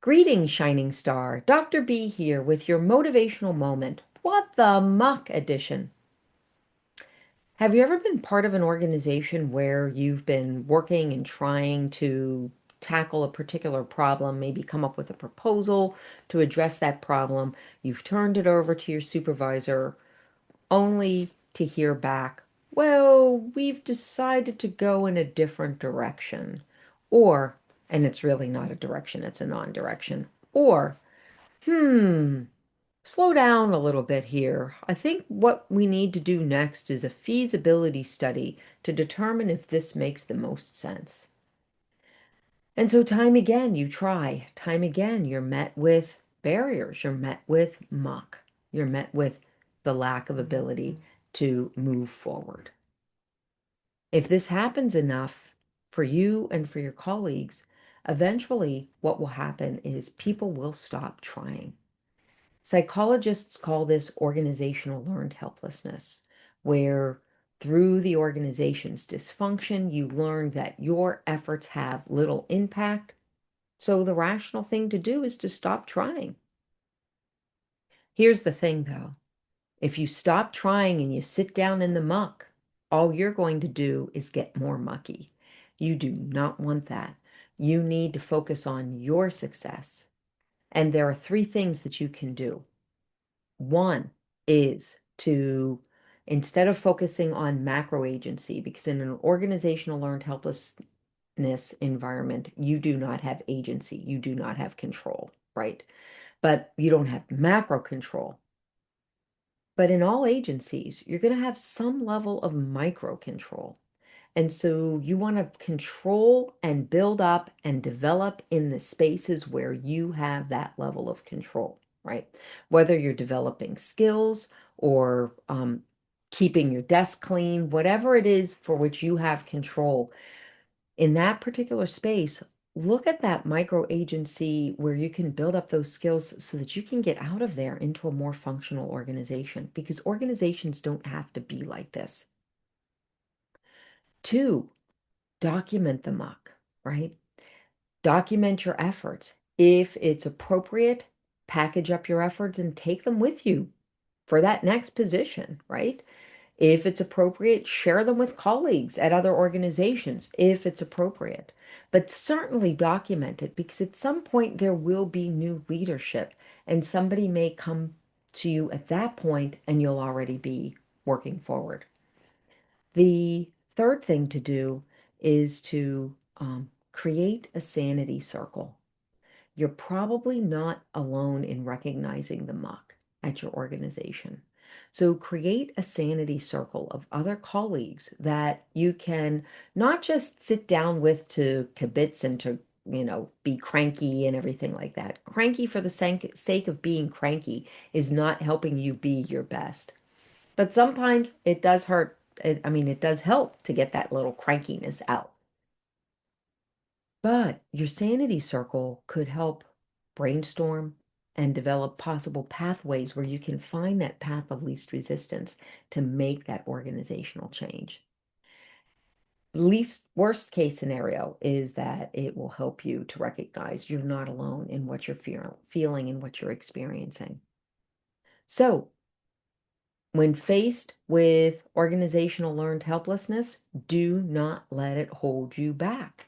Greetings, shining star. Dr. B here with your motivational moment. What the muck edition. Have you ever been part of an organization where you've been working and trying to tackle a particular problem, maybe come up with a proposal to address that problem? You've turned it over to your supervisor only to hear back, well, we've decided to go in a different direction. Or, and it's really not a direction, it's a non-direction. Or, Hmm, slow down a little bit here. I think what we need to do next is a feasibility study to determine if this makes the most sense. And so time again, you try. Time again, you're met with barriers. You're met with muck. You're met with the lack of ability to move forward. If this happens enough for you and for your colleagues, eventually what will happen is people will stop trying. Psychologists call this organizational learned helplessness, where through the organization's dysfunction, you learn that your efforts have little impact. So the rational thing to do is to stop trying. Here's the thing though, if you stop trying and you sit down in the muck, all you're going to do is get more mucky. You do not want that. You need to focus on your success. And there are three things that you can do. One is to, instead of focusing on macro agency, because in an organizational learned helplessness environment, you do not have agency, you do not have control, right? But you don't have macro control. But in all agencies, you're going to have some level of micro control. And so you want to control and build up and develop in the spaces where you have that level of control, right? Whether you're developing skills or keeping your desk clean, whatever it is for which you have control in that particular space, look at that micro agency where you can build up those skills so that you can get out of there into a more functional organization, because organizations don't have to be like this. Two, document the muck, right? Document your efforts. If it's appropriate, package up your efforts and take them with you for that next position, right? If it's appropriate, share them with colleagues at other organizations if it's appropriate. But certainly document it, because at some point there will be new leadership and somebody may come to you at that point and you'll already be working forward. The third thing to do is to create a sanity circle. You're probably not alone in recognizing the muck at your organization. So create a sanity circle of other colleagues that you can not just sit down with to kibitz and to, be cranky and everything like that. Cranky for the sake of being cranky is not helping you be your best. But sometimes it does hurt. It does help to get that little crankiness out. But your sanity circle could help brainstorm and develop possible pathways where you can find that path of least resistance to make that organizational change. Least worst case scenario is that it will help you to recognize you're not alone in what you're feeling and what you're experiencing. So when faced with organizational learned helplessness, do not let it hold you back.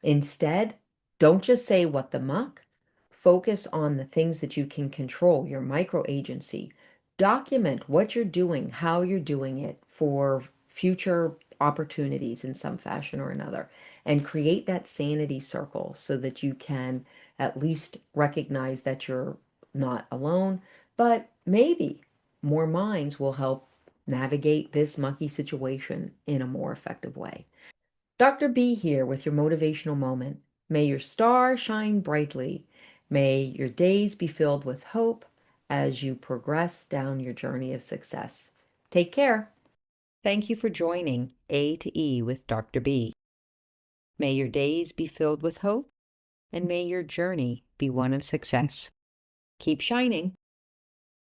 Instead, don't just say what the muck. Focus on the things that you can control, your micro agency. Document what you're doing, how you're doing it for future opportunities in some fashion or another, and create that sanity circle so that you can at least recognize that you're not alone, but maybe more minds will help navigate this mucky situation in a more effective way. Dr. B here with your motivational moment. May your star shine brightly. May your days be filled with hope as you progress down your journey of success. Take care. Thank you for joining A to E with Dr. B. May your days be filled with hope, and may your journey be one of success. Keep shining.